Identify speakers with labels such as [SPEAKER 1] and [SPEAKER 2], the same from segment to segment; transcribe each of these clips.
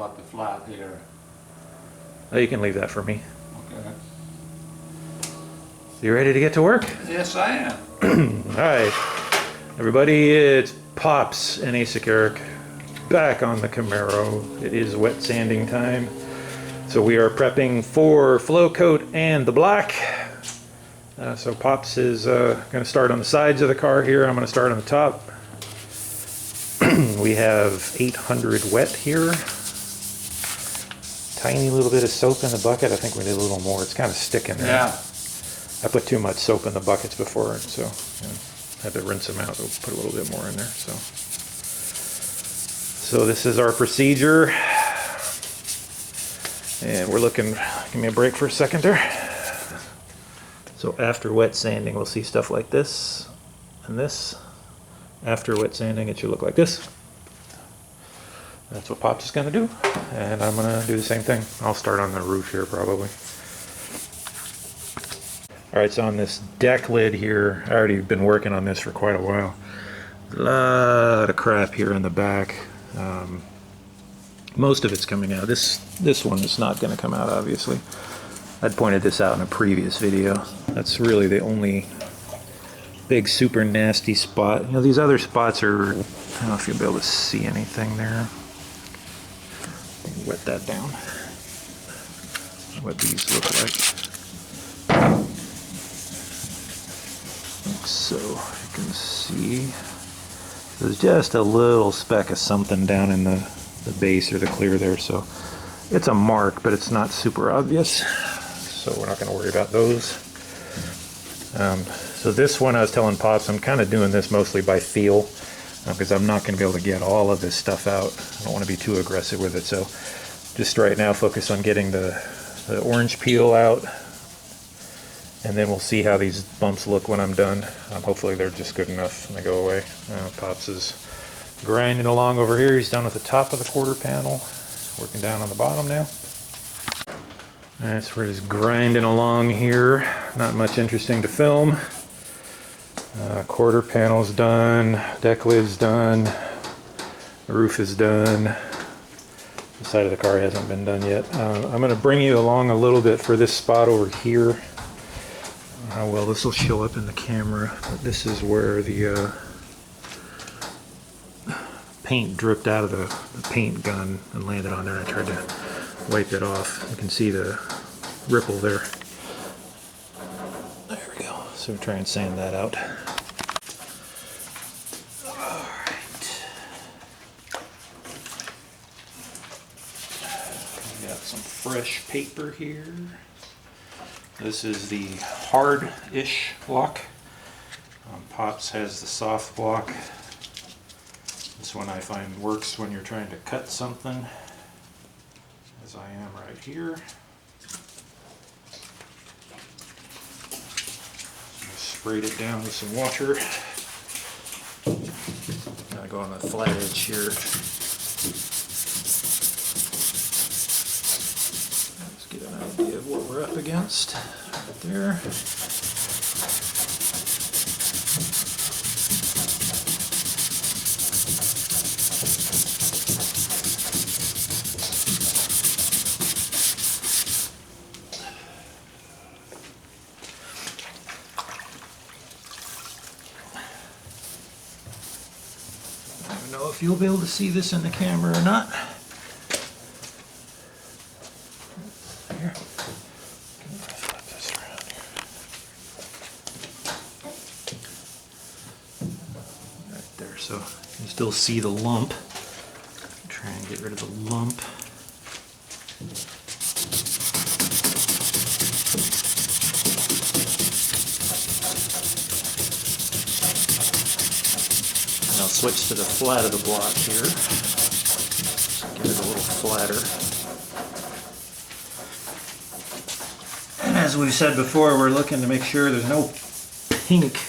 [SPEAKER 1] about the flat here?
[SPEAKER 2] Oh, you can leave that for me.
[SPEAKER 1] Okay.
[SPEAKER 2] So you ready to get to work?
[SPEAKER 1] Yes, I am.
[SPEAKER 2] Alright, everybody, it's Pops and Asic Eric back on the Camaro. It is wet sanding time. So we are prepping for flow coat and the black. So Pops is going to start on the sides of the car here. I'm going to start on the top. We have 800 wet here. Tiny little bit of soap in the bucket. I think we need a little more. It's kind of sticking there.
[SPEAKER 1] Yeah.
[SPEAKER 2] I put too much soap in the buckets before, so I had to rinse them out. We'll put a little bit more in there. So this is our procedure. And we're looking, give me a break for a second there. So after wet sanding, we'll see stuff like this and this. After wet sanding, it should look like this. That's what Pops is going to do. And I'm going to do the same thing. I'll start on the roof here probably. Alright, so on this deck lid here, I already been working on this for quite a while. A lot of crap here in the back. Most of it's coming out. This one is not going to come out, obviously. I'd pointed this out in a previous video. That's really the only big super nasty spot. You know, these other spots are, I don't know if you'll be able to see anything there. Wet that down. What these look like. So you can see there's just a little speck of something down in the base or the clear there, so it's a mark, but it's not super obvious, so we're not going to worry about those. So this one, I was telling Pops, I'm kind of doing this mostly by feel because I'm not going to be able to get all of this stuff out. I don't want to be too aggressive with it, so just right now focus on getting the orange peel out, and then we'll see how these bumps look when I'm done. Hopefully they're just good enough and they go away. Pops is grinding along over here. He's done with the top of the quarter panel. Working down on the bottom now. That's where he's grinding along here. Not much interesting to film. Quarter panel's done. Deck lid's done. The roof is done. The side of the car hasn't been done yet. I'm going to bring you along a little bit for this spot over here. How well this will show up in the camera, but this is where the paint dripped out of the paint gun and landed on there. I tried to wipe it off. You can see the ripple there. There we go. So try and sand that out. Alright. We got some fresh paper here. This is the hard-ish block. Pops has the soft block. This one I find works when you're trying to cut something, as I am right here. I sprayed it down with some water. Gotta go on the flat edge here. Let's get an idea of what we're up against. Right there. I don't know if you'll be able to see this in the camera or not. Here. Flip this around here. Right there, so you can still see the lump. Try and get rid of the lump. I'll switch to the flat of the block here. Get it a little flatter. And as we've said before, we're looking to make sure there's no pink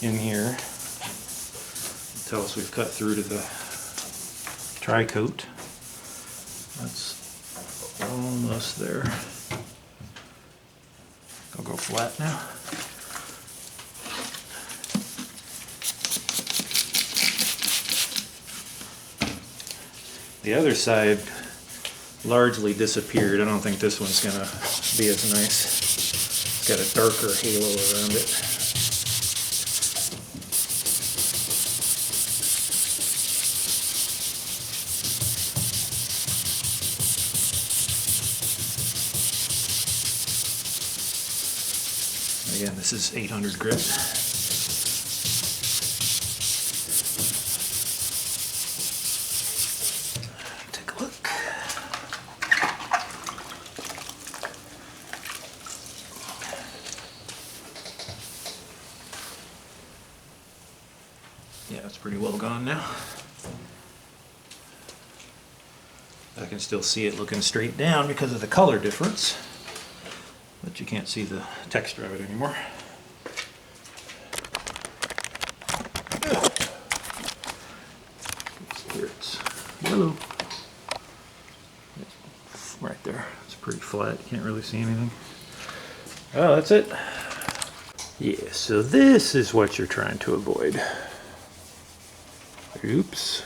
[SPEAKER 2] in here until we've cut through to the tri-coat. That's almost there. I'll go flat now. The other side, largely disappeared. I don't think this one's gonna be as nice. It's got a darker halo around it. Again, this is 800 grit. Take a look. Yeah, it's pretty well gone now. I can still see it looking straight down because of the color difference, but you can't see the texture of it anymore. Here it's yellow. Right there. It's pretty flat. You can't really see anything. Oh, that's it. Yeah, so this is what you're trying to avoid. Oops.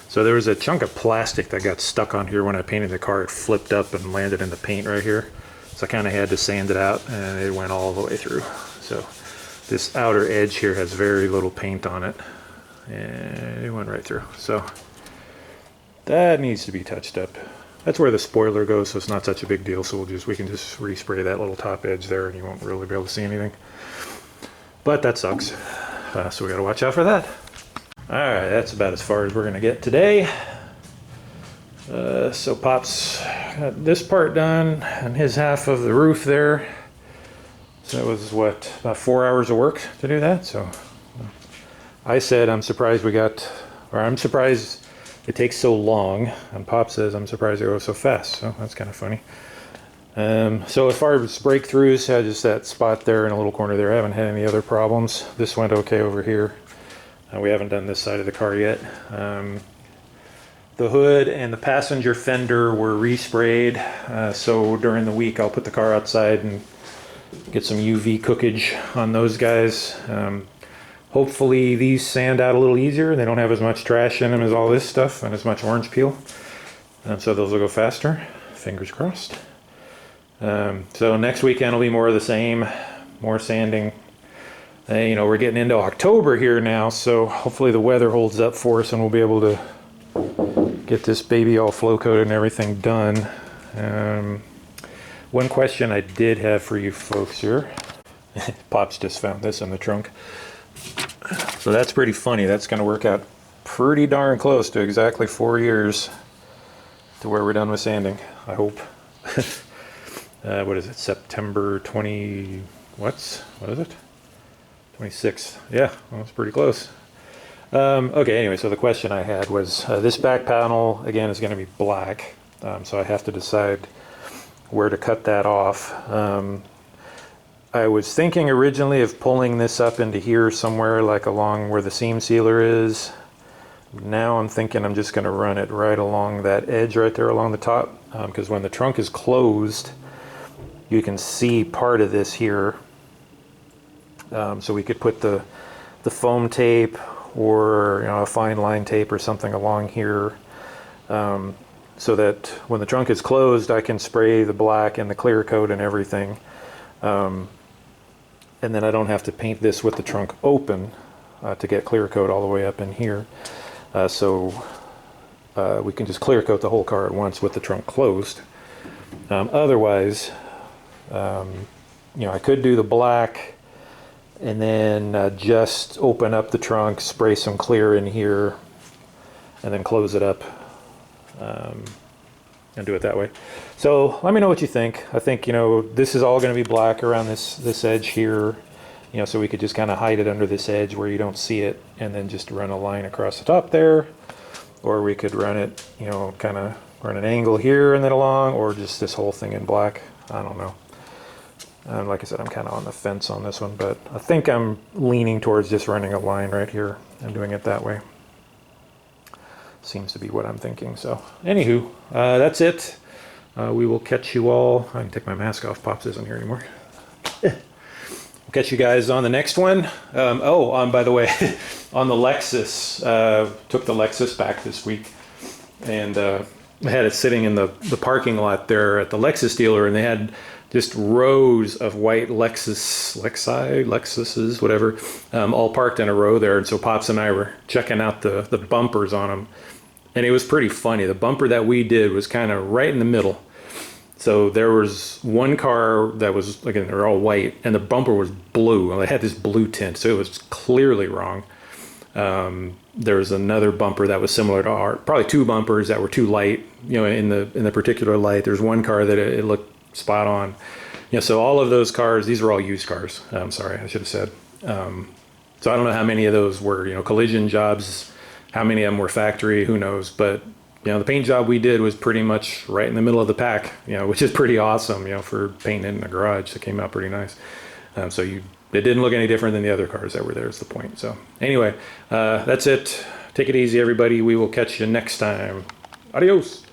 [SPEAKER 2] So there was a chunk of plastic that got stuck on here when I painted the car. It flipped up and landed in the paint right here. So I kind of had to sand it out, and it went all the way through. So this outer edge here has very little paint on it, and it went right through. So that needs to be touched up. That's where the spoiler goes, so it's not such a big deal. So we can just respray that little top edge there, and you won't really be able to see anything. But that sucks. So we got to watch out for that. All right, that's about as far as we're gonna get today. So Pop's got this part done and his half of the roof there. So that was what, about 4 hours of work to do that. So I said I'm surprised I'm surprised it takes so long. And Pop says I'm surprised it goes so fast. So that's kind of funny. So as far as breakthroughs, I just that spot there in a little corner there. I haven't had any other problems. This went okay over here. We haven't done this side of the car yet. The hood and the passenger fender were resprayed. So during the week, I'll put the car outside and get some UV cookage on those guys. Hopefully these sand out a little easier. They don't have as much trash in them as all this stuff and as much orange peel. So those will go faster. Fingers crossed. So next weekend will be more of the same, more sanding. You know, we're getting into October here now, so hopefully the weather holds up for us and we'll be able to get this baby all flow coated and everything done. One question I did have for you folks here. Pop's just found this in the trunk. So that's pretty funny. That's going to work out pretty darn close to exactly 4 years to where we're done with sanding, I hope. What is it, September 20, what is it? 26th. Yeah, well, that's pretty close. Okay, anyway, so the question I had was, this back panel, again, is going to be black. So I have to decide where to cut that off. I was thinking originally of pulling this up into here somewhere, like along where the seam sealer is. Now I'm thinking I'm just going to run it right along that edge right there along the top, because when the trunk is closed, you can see part of this here. So we could put the foam tape or a fine line tape or something along here, so that when the trunk is closed, I can spray the black and the clear coat and everything, and then I don't have to paint this with the trunk open to get clear coat all the way up in here. So we can just clear coat the whole car at once with the trunk closed. Otherwise, I could do the black and then just open up the trunk, spray some clear in here, and then close it up, and do it that way. So let me know what you think. I think, this is all going to be black around this edge here, so we could just kind of hide it under this edge where you don't see it, and then just run a line across the top there. Or we could run it, kind of run an angle here and then along, or just this whole thing in black. I don't know. Like I said, I'm kind of on the fence on this one, but I think I'm leaning towards just running a line right here and doing it that way. Seems to be what I'm thinking. So anywho, that's it. We will catch you all. I can take my mask off. Pops isn't here anymore. We'll catch you guys on the next one. By the way, on the Lexus, took the Lexus back this week, and I had it sitting in the parking lot there at the Lexus dealer, and they had just rows of white Lexuses, whatever, all parked in a row there. And so Pops and I were checking out the bumpers on them. And it was pretty funny. The bumper that we did was kind of right in the middle. So there was one car that was, again, they're all white, and the bumper was blue. Well, it had this blue tint, so it was clearly wrong. There was another bumper that was similar to ours, probably two bumpers that were too light, you know, in the particular light. There's one car that it looked spot on. You know, so all of those cars, these were all used cars. I'm sorry, I should have said. So I don't know how many of those were, you know, collision jobs, how many of them were factory, who knows. But, you know, the paint job we did was pretty much right in the middle of the pack, you know, which is pretty awesome, you know, for painting in a garage. It came out pretty nice. It didn't look any different than the other cars that were there is the point. So anyway, that's it. Take it easy, everybody. We will catch you next time. Adios.